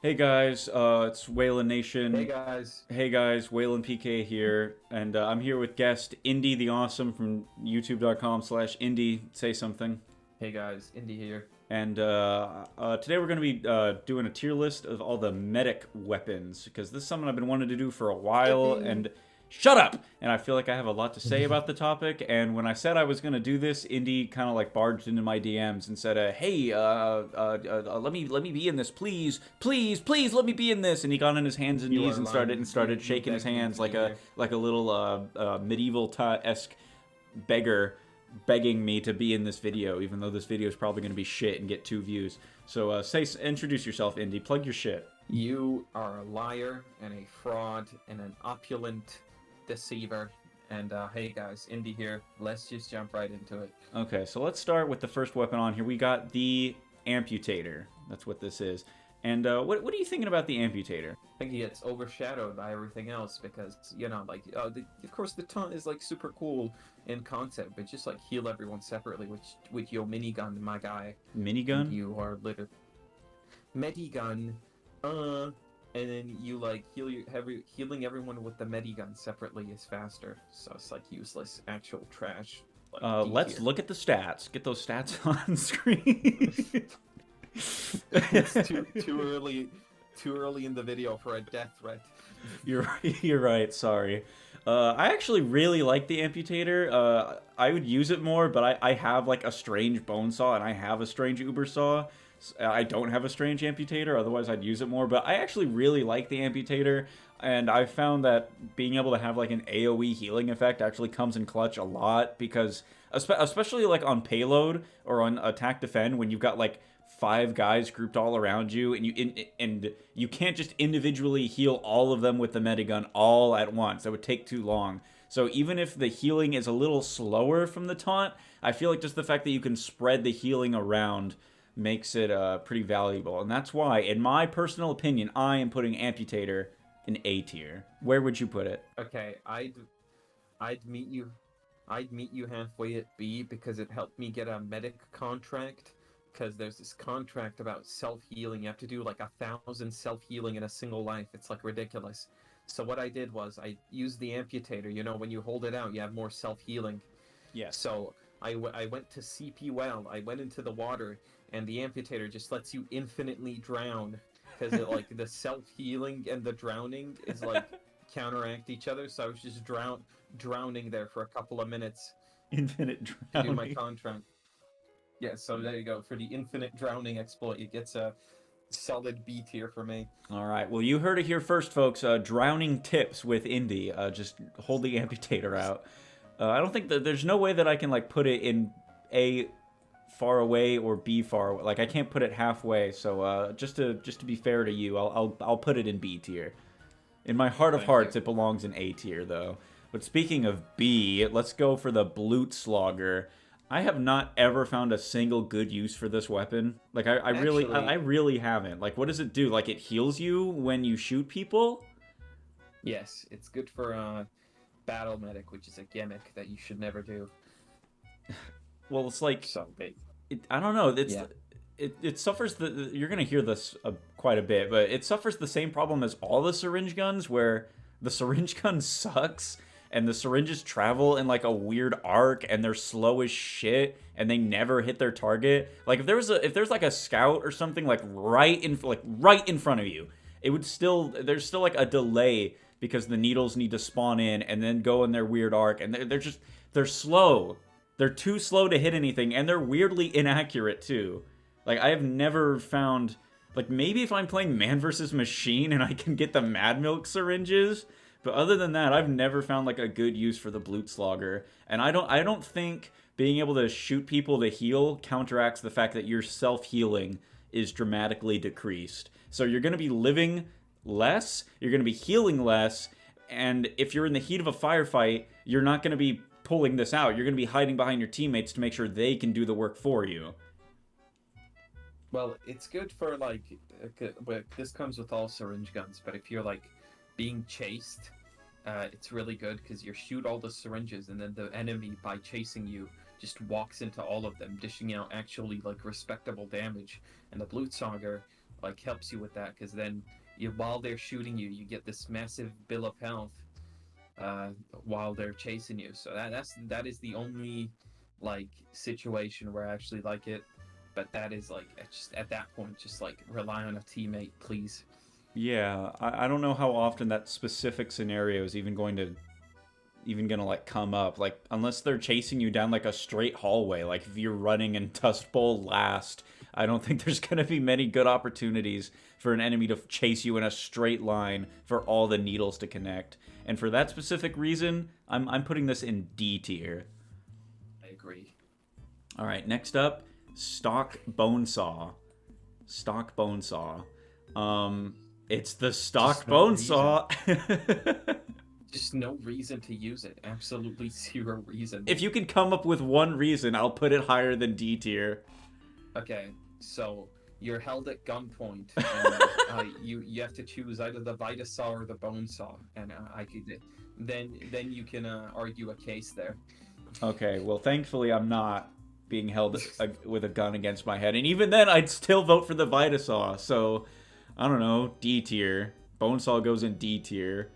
Hey guys, it's Whalen Hey Nation. guys. Hey guys, Whalen PK here, and I'm here with guest Indie the Awesome from YouTube.com/Indie. Say something. Hey guys, Indie here. And today we're going to be doing a tier list of all the medic weapons because this is something I've been wanting to do for a while. Yippee! And shut up! And I feel like I have a lot to say about the topic. And when I said I was going to do this, Indy kind of like barged into my DMs and said, "Hey, let me be in this, please, please, please, let me be in this." And he got on his hands and You knees are and lying. started You shaking his begged me hands to be here. like a little medieval esque beggar begging me to be in this video, even though this video is probably going to be shit and get 2 views. So introduce yourself, Indy. Plug your shit. You are a liar and a fraud and an opulent deceiver. And hey guys, Indie here. Let's just jump right into it. Okay, so let's start with the first weapon on here. We got the amputator. That's what this is. And what are you thinking about the amputator? I think he gets overshadowed by everything else because, like, of course the taunt is like super cool in concept, but just like heal everyone separately with your minigun, my guy. And Minigun? you are literally Medigun, and then you like healing everyone with the Medigun separately is faster, so it's like useless, actual trash, like D Let's tier. look at the stats. Get those stats on screen. It's too early in the video for a death threat. You're right. Sorry. I actually really like the amputator. I would use it more, but I have like a strange bone saw and I have a strange uber saw. I don't have a strange amputator, otherwise I'd use it more. But I actually really like the amputator, and I found that being able to have like an AOE healing effect actually comes in clutch a lot because, especially like on payload or on attack defend, when you've got like 5 guys grouped all around you, and you can't just individually heal all of them with the medigun all at once. That would take too long. So even if the healing is a little slower from the taunt, I feel like just the fact that you can spread the healing around makes it pretty valuable. And that's why, in my personal opinion, I am putting amputator in A tier. Where would you put it? Okay, I'd meet you, I'd meet you halfway at B because it helped me get a medic contract. Because there's this contract about self-healing. You have to do like 1,000 self-healing in a single life. It's like ridiculous. So what I did was I used the amputator. You know, when you hold it out, you have more self-healing. Yes. So I went to CP well. I went into the water, and the amputator just lets you infinitely drown because it like the self healing and the drowning is like counteract each other. So I was just drowning there for a couple of minutes Infinite to do my drowning. contract. Yeah, so there you go. For the infinite drowning exploit, it gets a solid B tier for me. All right. Well, you heard it here first, folks. Drowning tips with Indy. Just hold the amputator out. I don't think that there's no way that I can like put it in A far away or B far away. Like I can't put it halfway. So just to be fair to you, I'll put it in B tier. In my heart of Thank you. hearts, it belongs in A tier though. But speaking of B, let's go for the Blutslogger. I have not ever found a single good use for this weapon. Like I Actually, really haven't. Like what does it do? Like it heals you when you shoot people? yes, it's good for battle medic, which is a gimmick that you should never do. Well, it's like So big. I don't know. Yeah. It suffers you're gonna hear this quite a bit, but it suffers the same problem as all the syringe guns, where the syringe gun sucks and the syringes travel in like a weird arc and they're slow as shit and they never hit their target. Like if there's like a scout or something like right in front of you, it would still there's still like a delay because the needles need to spawn in and then go in their weird arc, and they're slow. They're too slow to hit anything, and they're weirdly inaccurate too. Like I have never found, like maybe if I'm playing Man versus Machine and I can get the Mad Milk syringes, but other than that, I've never found like a good use for the Blutslogger. And I don't think being able to shoot people to heal counteracts the fact that your self healing is dramatically decreased. So you're going to be living less, you're going to be healing less, and if you're in the heat of a firefight, you're not going to be pulling this out. You're going to be hiding behind your teammates to make sure they can do the work for you. Well, it's good for like, but this comes with all syringe guns. But if you're like being chased, it's really good because you shoot all the syringes, and then the enemy, by chasing you, just walks into all of them, dishing out actually like respectable damage. And the Blutsauger, like helps you with that, because then while they're shooting you, you get this massive bill of health while they're chasing you. So that is the only like situation where I actually like it. But that is like just at that point, just like rely on a teammate, please. Yeah, I don't know how often that specific scenario is even gonna like come up, like unless they're chasing you down like a straight hallway. Like if you're running in Dust Bowl last, I don't think there's gonna be many good opportunities for an enemy to chase you in a straight line for all the needles to connect. And for that specific reason, I'm putting this in D tier. I agree. All right, next up, Stock Bonesaw. Stock Bonesaw. It's the Stock Bonesaw. Just no reason to use it. Absolutely zero reason. If you can come up with one reason, I'll put it higher than D tier. Okay, so you're held at gunpoint, and you have to choose either the Vitasaw or the Bonesaw, and then you can argue a case there. Okay, well, thankfully I'm not being held with a gun against my head, and even then, I'd still vote for the Vitasaw. So, I don't know, D tier. Bonesaw goes in D tier.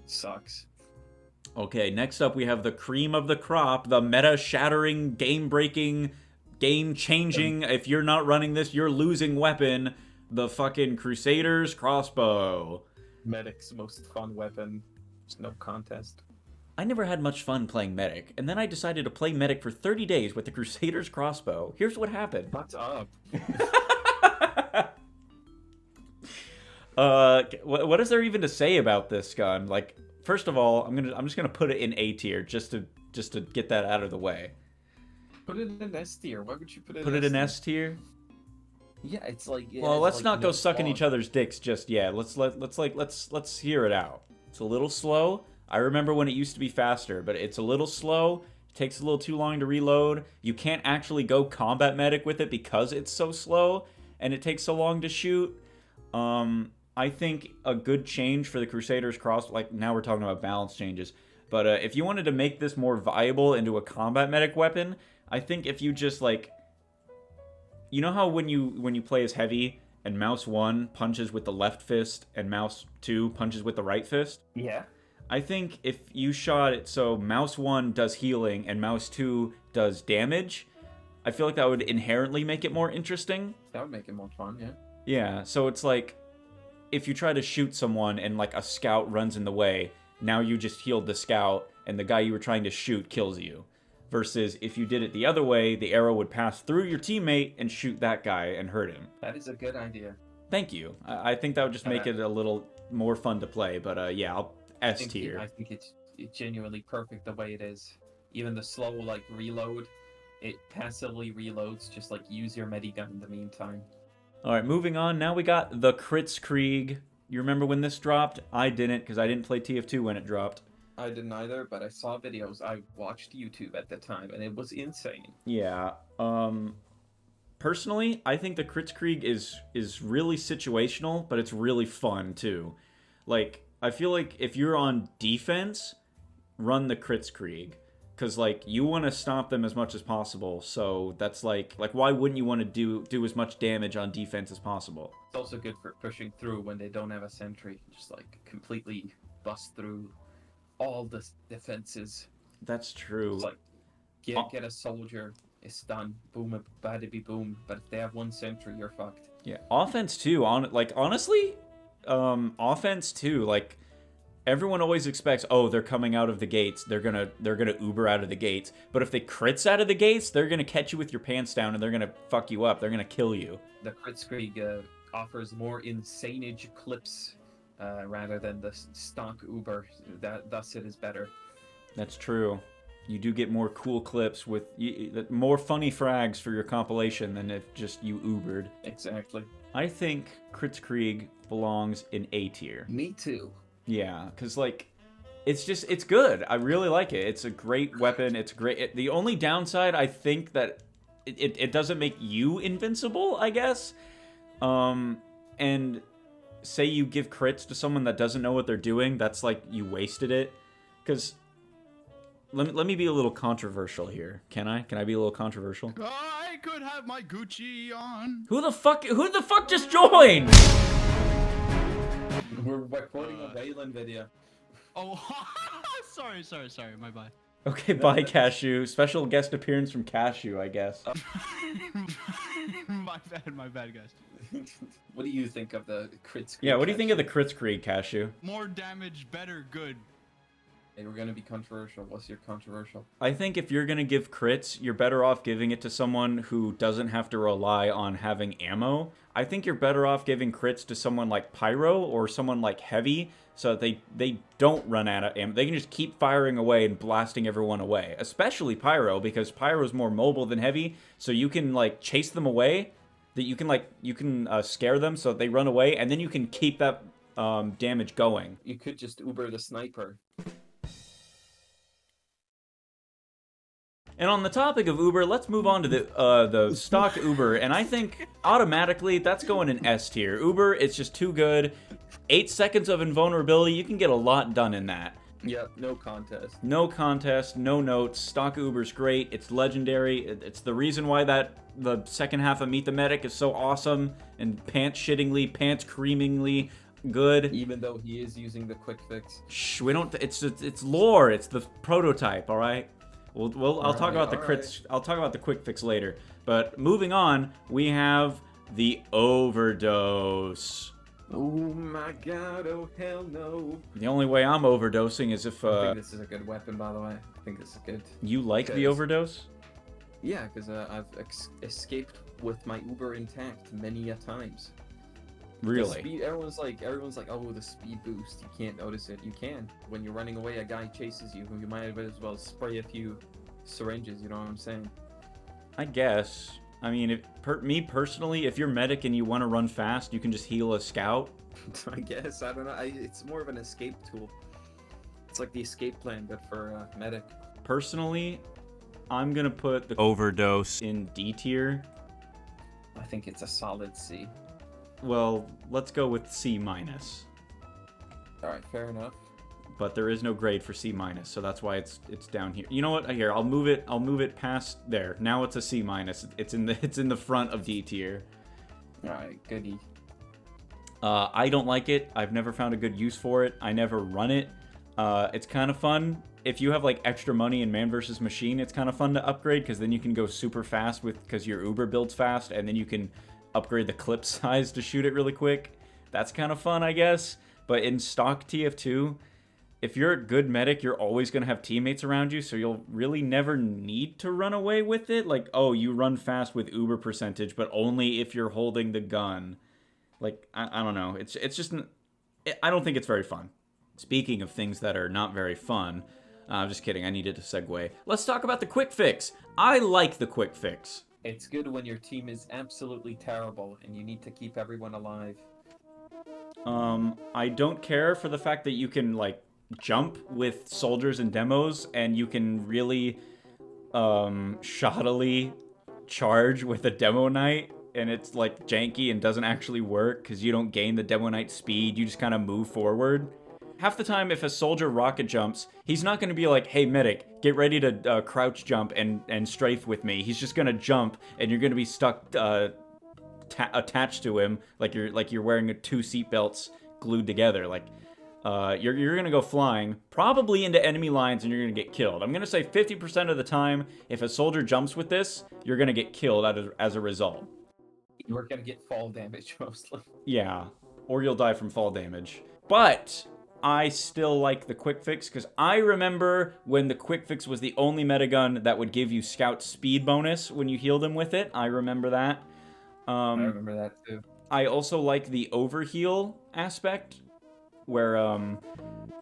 Sucks. Okay, next up we have the cream of the crop, the meta-shattering, game-breaking, game-changing, if you're not running this, you're losing weapon, the fucking Crusader's crossbow. Medic's most fun weapon. There's no contest. I never had much fun playing Medic, and then I decided to play Medic for 30 days with the Crusader's crossbow. Here's what happened. What's up? What is there even to say about this gun? Like, first of all, I'm just gonna put it in A tier just to get that out of the way. Put it in S tier. Why would you put it? Put it in S tier? Yeah, it's like. Well, let's not go sucking each other's dicks just yet. Let's hear it out. It's a little slow. I remember when it used to be faster, but it's a little slow. It takes a little too long to reload. You can't actually go combat medic with it because it's so slow and it takes so long to shoot. I think a good change for the Crusader's cross, like now we're talking about balance changes, but if you wanted to make this more viable into a combat medic weapon, I think if you just like, you know how when you play as heavy and mouse 1 punches with the left fist and mouse 2 punches with the right fist? Yeah. I think if you shot it so mouse 1 does healing and mouse 2 does damage, I feel like that would inherently make it more interesting. That would make it more fun, yeah. Yeah, so it's like, if you try to shoot someone and like a scout runs in the way, now you just healed the scout and the guy you were trying to shoot kills you. Versus if you did it the other way, the arrow would pass through your teammate and shoot that guy and hurt him. That is a good idea. Thank you. I think that would just make it a little more fun to play, but yeah, I'll S tier. I think it's genuinely perfect the way it is. Even the slow like reload, it passively reloads, just like use your medigun in the meantime. Alright, moving on. Now we got the Kritzkrieg. You remember when this dropped? I didn't, because I didn't play TF2 when it dropped. I didn't either, but I saw videos. I watched YouTube at the time, and it was insane. Yeah. Personally, I think the Kritzkrieg is really situational, but it's really fun, too. Like, I feel like if you're on defense, run the Kritzkrieg. Because, like, you want to stop them as much as possible, so that's, like, why wouldn't you want to do as much damage on defense as possible? It's also good for pushing through when they don't have a sentry. Just, like, completely bust through all the defenses. That's true. It's like, get a soldier, it's done. Boom, bada be boom. But if they have one sentry, you're fucked. Yeah, offense, too. Honestly, offense, too, like... Everyone always expects, oh, they're coming out of the gates. They're gonna Uber out of the gates. But if they crits out of the gates, they're gonna catch you with your pants down and they're gonna fuck you up. They're gonna kill you. The Kritzkrieg offers more insanage clips rather than the stock Uber. Thus, it is better. That's true. You do get more cool clips with more funny frags for your compilation than if just you Ubered. Exactly. I think Kritzkrieg belongs in A tier. Me too. Yeah, because, like, it's good. I really like it. It's a great weapon. It's great. The only downside, I think, that it doesn't make you invincible, I guess. And say you give crits to someone that doesn't know what they're doing, that's like you wasted it. Because, let me be a little controversial here. Can I? Can I be a little controversial? I could have my Gucci on. Who the fuck just joined? We're recording a Wayland video. Oh, sorry, my bad. Okay, bye, Cashew. Special guest appearance from Cashew, I guess. My bad, guys. What do you think of the crit screen? Yeah, what do you think of the crit screen, Cashew? More damage, better, good. Hey, we're gonna be controversial. What's your controversial? I think if you're gonna give crits, you're better off giving it to someone who doesn't have to rely on having ammo. I think you're better off giving crits to someone like Pyro or someone like Heavy, so that they don't run out of ammo. They can just keep firing away and blasting everyone away. Especially Pyro, because Pyro's more mobile than Heavy, so you can like chase them away. That you can scare them so that they run away, and then you can keep that damage going. You could just Uber the Sniper. And on the topic of Uber, let's move on to the stock Uber, and I think automatically that's going in S tier. Uber, it's just too good. 8 seconds of invulnerability, you can get a lot done in that. Yep, no contest. No contest, no notes. Stock Uber's great. It's legendary. It's the reason why the second half of Meet the Medic is so awesome and pants creamingly good. Even though he is using the quick fix. Shh, we don't. It's lore. It's the prototype. All right. I'll talk about the crits. I'll talk about the quick fix later. But moving on, we have the overdose. Oh my god, oh hell no. The only way I'm overdosing is if I think this is a good weapon, by the way. I think this is good. You like the overdose? Yeah, because I've escaped with my Uber intact many a times. Really? Speed, everyone's like, oh, the speed boost. You can't notice it. You can. When you're running away, a guy chases you. You might as well spray a few syringes. You know what I'm saying? I guess. I mean, me personally, if you're medic and you want to run fast, you can just heal a scout. I guess. I don't know. It's more of an escape tool. It's like the escape plan, but for medic. Personally, I'm gonna put the overdose in D tier. I think it's a solid C. Well, let's go with C minus. All right, fair enough. But there is no grade for C minus, so that's why it's down here. You know what? Here, I'll move it past there. Now it's a C minus. It's in the front of D tier. All right, goody. I don't like it. I've never found a good use for it. I never run it. It's kind of fun. If you have like extra money in Man vs. Machine, it's kind of fun to upgrade because then you can go super fast because your Uber builds fast, and then you can upgrade the clip size to shoot it really quick. That's kind of fun, I guess. But in stock TF2, if you're a good medic, you're always going to have teammates around you, so you'll really never need to run away with it. Like, oh, you run fast with Uber percentage, but only if you're holding the gun. Like, I don't know. It's just... I don't think it's very fun. Speaking of things that are not very fun, I'm just kidding. I needed to segue. Let's talk about the quick fix. I like the quick fix. It's good when your team is absolutely terrible and you need to keep everyone alive. I don't care for the fact that you can, like, jump with soldiers and demos, and you can really, shoddily charge with a demo knight, and it's, like, janky and doesn't actually work because you don't gain the demo knight speed, you just kind of move forward. Half the time, if a soldier rocket jumps, he's not going to be like, hey, medic, get ready to crouch jump and strafe with me. He's just going to jump, and you're going to be stuck attached to him like you're wearing two seatbelts glued together. Like, you're going to go flying, probably into enemy lines, and you're going to get killed. I'm going to say 50% of the time, if a soldier jumps with this, you're going to get killed as a result. You're going to get fall damage, mostly. Yeah, or you'll die from fall damage. But I still like the quick fix, because I remember when the quick fix was the only metagun that would give you scout speed bonus when you healed him with it. I remember that. I remember that too. I also like the overheal aspect, where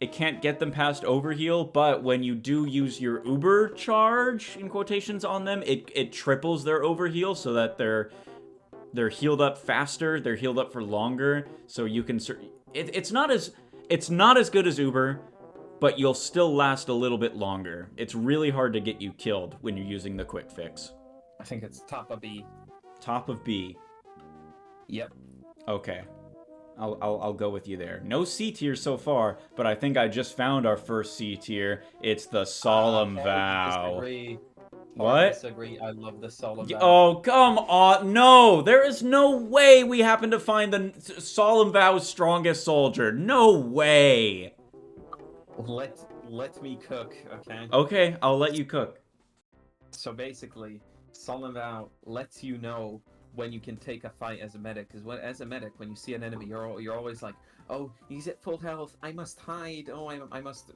it can't get them past overheal, but when you do use your Uber charge, in quotations, on them, it triples their overheal so that they're healed up faster, they're healed up for longer, so you can... It's not as good as Uber, but you'll still last a little bit longer. It's really hard to get you killed when you're using the quick fix. I think it's top of B. Top of B. Yep. Okay. I'll go with you there. No C tier so far, but I think I just found our first C tier. It's the Solemn Vow. What? Disagree. I love the Solemn Vow. Oh, come on. No, there is no way we happen to find the Solemn Vow's strongest soldier. No way. Let me cook, okay? Okay, I'll let you cook. So basically, Solemn Vow lets you know when you can take a fight as a medic. Because as a medic, when you see an enemy, you're always like, oh, he's at full health. I must hide. Oh, I must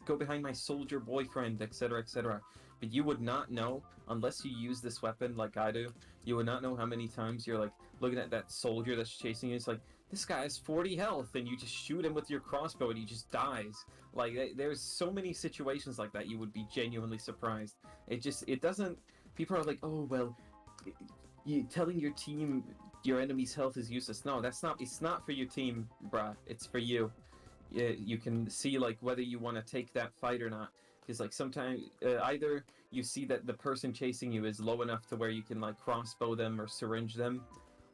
go behind my soldier boyfriend, etc., etc. But you would not know unless you use this weapon like I do. You would not know how many times you're like looking at that soldier that's chasing you. It's like, this guy has 40 health, and you just shoot him with your crossbow, and he just dies. Like, there's so many situations like that. You would be genuinely surprised. It doesn't. People are like, oh well, you telling your team your enemy's health is useless. No, that's not. It's not for your team, bruh. It's for you. You can see like whether you want to take that fight or not. Because like sometimes either you see that the person chasing you is low enough to where you can like crossbow them or syringe them,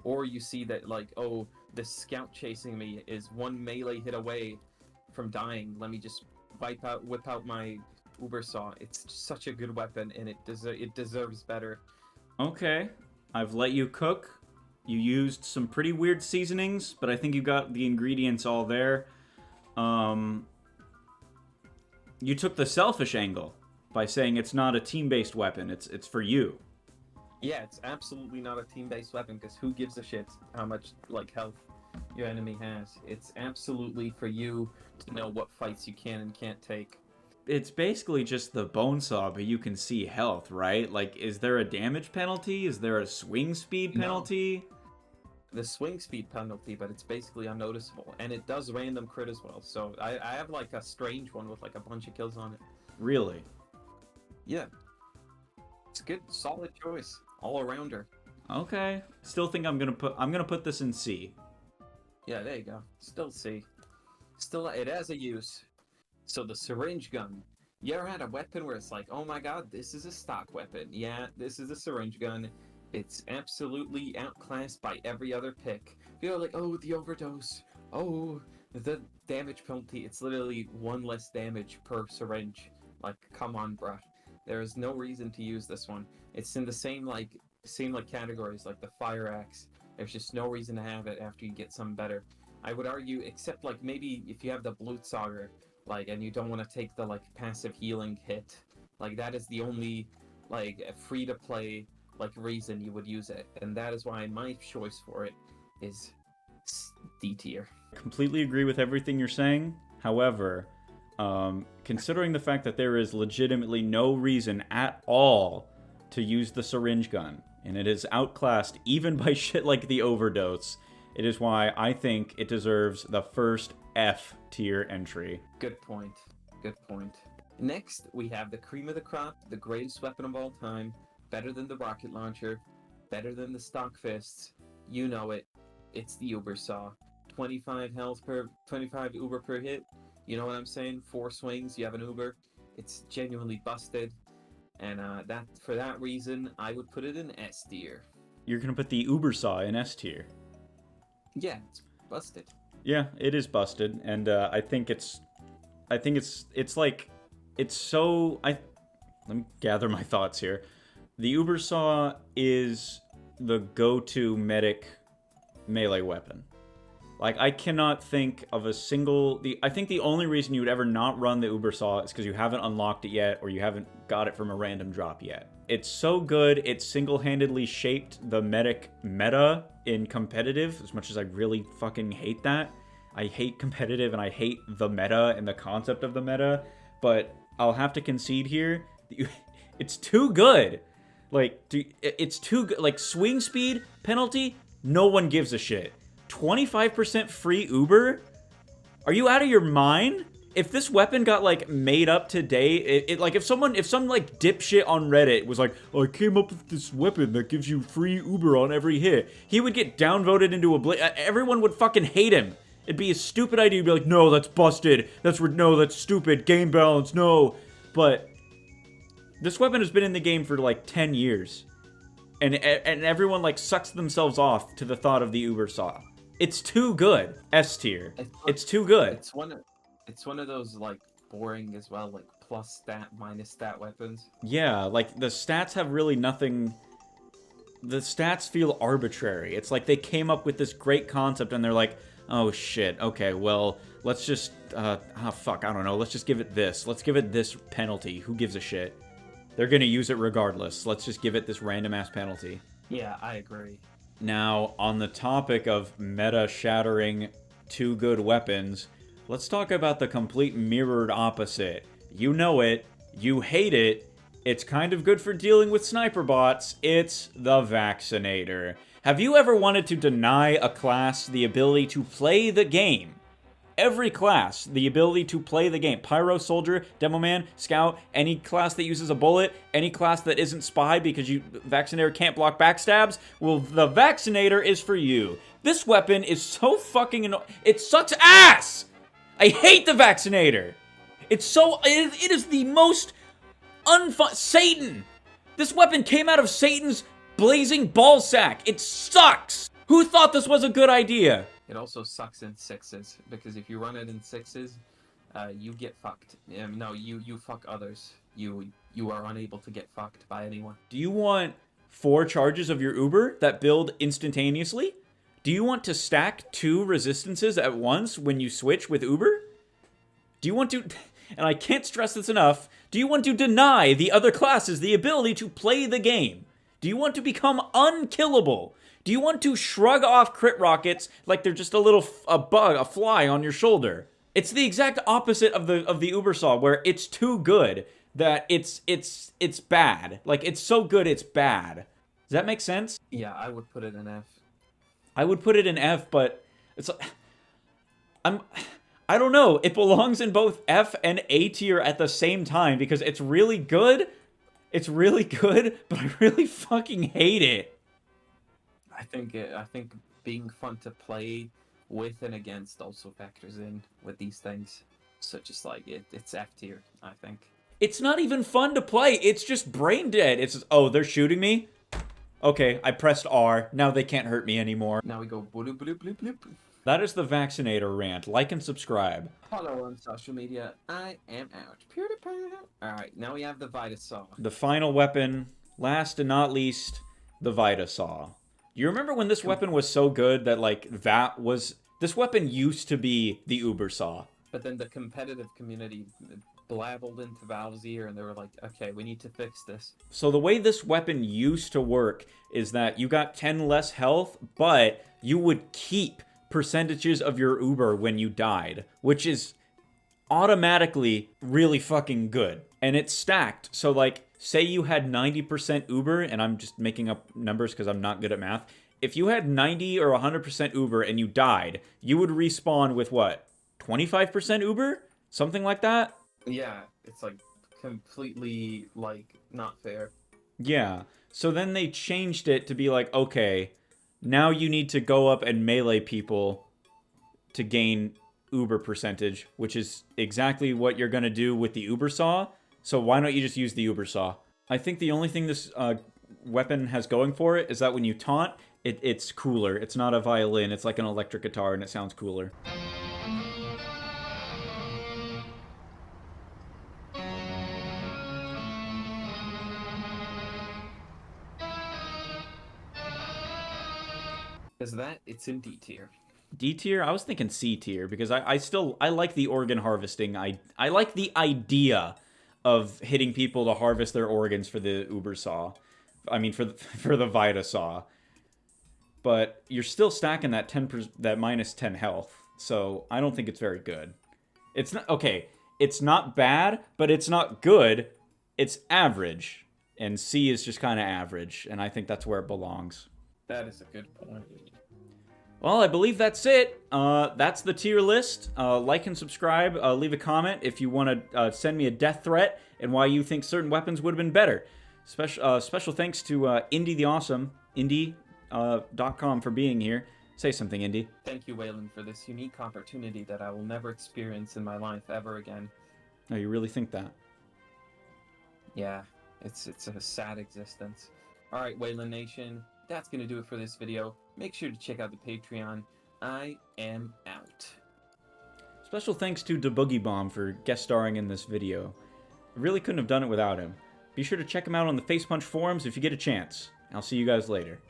or you see that like, oh, the scout chasing me is one melee hit away from dying. Let me just whip out my Uber Saw. It's such a good weapon, and it deserves better. Okay, I've let you cook. You used some pretty weird seasonings, but I think you got the ingredients all there. You took the selfish angle by saying it's not a team-based weapon. It's for you. Yeah, it's absolutely not a team-based weapon, because who gives a shit how much like health your enemy has? It's absolutely for you to know what fights you can and can't take. It's basically just the bone saw, but you can see health, right? Like, is there a damage penalty? Is there a swing speed penalty? No. The swing speed penalty, but it's basically unnoticeable, and it does random crit as well. So I have like a strange one with like a bunch of kills on it. Really? Yeah. It's a good, solid choice. All arounder. Okay. Still think I'm gonna put this in C. Yeah, there you go. Still C. Still, it has a use. So the syringe gun. You ever had a weapon where it's like, oh my god, this is a stock weapon. Yeah, this is a syringe gun. It's absolutely outclassed by every other pick. You're like, oh, the overdose. Oh, the damage penalty. It's literally one less damage per syringe. Like, come on, bruh. There is no reason to use this one. It's in the same categories like the fire axe. There's just no reason to have it after you get some better. I would argue, except like maybe if you have the Blutsauger, like, and you don't want to take the like passive healing hit, like that is the only like free to play like reason you would use it, and that is why my choice for it is D tier. Completely agree with everything you're saying. However, considering the fact that there is legitimately no reason at all to use the syringe gun, and it is outclassed even by shit like the overdose, it is why I think it deserves the first F tier entry. Good point. Good point. Next, we have the cream of the crop, the greatest weapon of all time, better than the rocket launcher, better than the stock fists. You know it. It's the Uber Saw. 25 health per 25 Uber per hit. You know what I'm saying? 4 swings, you have an Uber. It's genuinely busted, and that for that reason, I would put it in S tier. You're gonna put the Uber Saw in S tier. Yeah, it's busted. Yeah, it is busted, and I think it's like, it's so, let me gather my thoughts here. The Uber Saw is the go-to medic melee weapon. Like, I cannot think of a single, I think the only reason you would ever not run the Uber Saw is because you haven't unlocked it yet, or you haven't got it from a random drop yet. It's so good, it single-handedly shaped the medic meta in competitive, as much as I really fucking hate that. I hate competitive, and I hate the meta and the concept of the meta, but I'll have to concede here, it's too good. Like, it's too good. Like, swing speed penalty, no one gives a shit. 25% free Uber? Are you out of your mind? If this weapon got, like, made up today, like, if some, like, dipshit on Reddit was like, oh, I came up with this weapon that gives you free Uber on every hit, he would get downvoted into everyone would fucking hate him. It'd be a stupid idea. You'd be like, no, that's busted. No, that's stupid. Game balance, no. But this weapon has been in the game for, like, 10 years. And everyone, like, sucks themselves off to the thought of the Uber Saw. It's too good. S tier. It's too good. It's one of those, like, boring as well, like plus stat, minus stat weapons. Yeah, like the stats have really nothing. The stats feel arbitrary. It's like they came up with this great concept and they're like, oh shit, okay, well, let's just, fuck, I don't know, let's just give it this. Let's give it this penalty. Who gives a shit? They're gonna use it regardless. Let's just give it this random-ass penalty. Yeah, I agree. Now, on the topic of meta-shattering two good weapons, let's talk about the complete mirrored opposite. You know it, you hate it, it's kind of good for dealing with sniper bots, it's the Vaccinator. Have you ever wanted to deny a class the ability to play the game? Every class, the ability to play the game. Pyro, Soldier, Demoman, Scout, any class that uses a bullet, any class that isn't Spy because Vaccinator can't block backstabs, well, the Vaccinator is for you. This weapon is so fucking annoying. It sucks ass! I hate the Vaccinator! It is the most unfun. Satan! This weapon came out of Satan's blazing ballsack. It sucks! Who thought this was a good idea? It also sucks in sixes, because if you run it in sixes, you get fucked. No, you fuck others. You are unable to get fucked by anyone. Do you want 4 charges of your Uber that build instantaneously? Do you want to stack 2 resistances at once when you switch with Uber? Do you want to, and I can't stress this enough, do you want to deny the other classes the ability to play the game? Do you want to become unkillable? Do you want to shrug off crit rockets like they're just a bug, a fly on your shoulder? It's the exact opposite of the Ubersaw, where it's too good that it's bad. Like, it's so good it's bad. Does that make sense? Yeah, I would put it in F. I would put it in F, but it's I don't know. It belongs in both F and A tier at the same time because it's really good. It's really good, but I really fucking hate it. I think being fun to play with and against also factors in with these things. So just like it's F tier, I think. It's not even fun to play. It's just brain dead. It's just, oh, they're shooting me? Okay, I pressed R. Now they can't hurt me anymore. Now we go bloop bloop bloop bloop. That is the Vaccinator rant. Like and subscribe. Follow on social media. I am out. PewDiePie. Alright, now we have the Vitasaw. The final weapon, last and not least, the Vitasaw. Do you remember when this weapon was so good that, like, this weapon used to be the Ubersaw? But then the competitive community blabbled into Valve's ear and they were like, okay, we need to fix this. So the way this weapon used to work is that you got 10 less health, but you would keep percentages of your Uber when you died, which is automatically really fucking good. And it's stacked, so like, say you had 90% Uber, and I'm just making up numbers because I'm not good at math. If you had 90 or 100% Uber and you died, you would respawn with what? 25% Uber? Something like that? Yeah, it's like completely like not fair. Yeah. So then they changed it to be like, okay, now you need to go up and melee people to gain Uber percentage, which is exactly what you're going to do with the Ubersaw. So why don't you just use the Ubersaw? I think the only thing this weapon has going for it is that when you taunt, it's cooler. It's not a violin, it's like an electric guitar and it sounds cooler. Is that it's in D tier. D tier? I was thinking C tier because I like the organ harvesting. I like the idea of hitting people to harvest their organs for the Ubersaw. I mean, for the Vitasaw. But you're still stacking that minus 10 health, so I don't think it's very good. It's not okay. It's not bad, but it's not good. It's average, and C is just kind of average, and I think that's where it belongs. That is a good point. Well, I believe that's it. That's the tier list. Like and subscribe. Leave a comment if you want to send me a death threat and why you think certain weapons would have been better. Special thanks to Indii the Awesome, Indii.com for being here. Say something, Indii. Thank you, Waylon, for this unique opportunity that I will never experience in my life ever again. Oh, you really think that? Yeah, it's a sad existence. All right, Waylon Nation, that's going to do it for this video. Make sure to check out the Patreon. I am out. Special thanks to Deboogie Bomb for guest starring in this video. I really couldn't have done it without him. Be sure to check him out on the Face Punch forums if you get a chance. I'll see you guys later.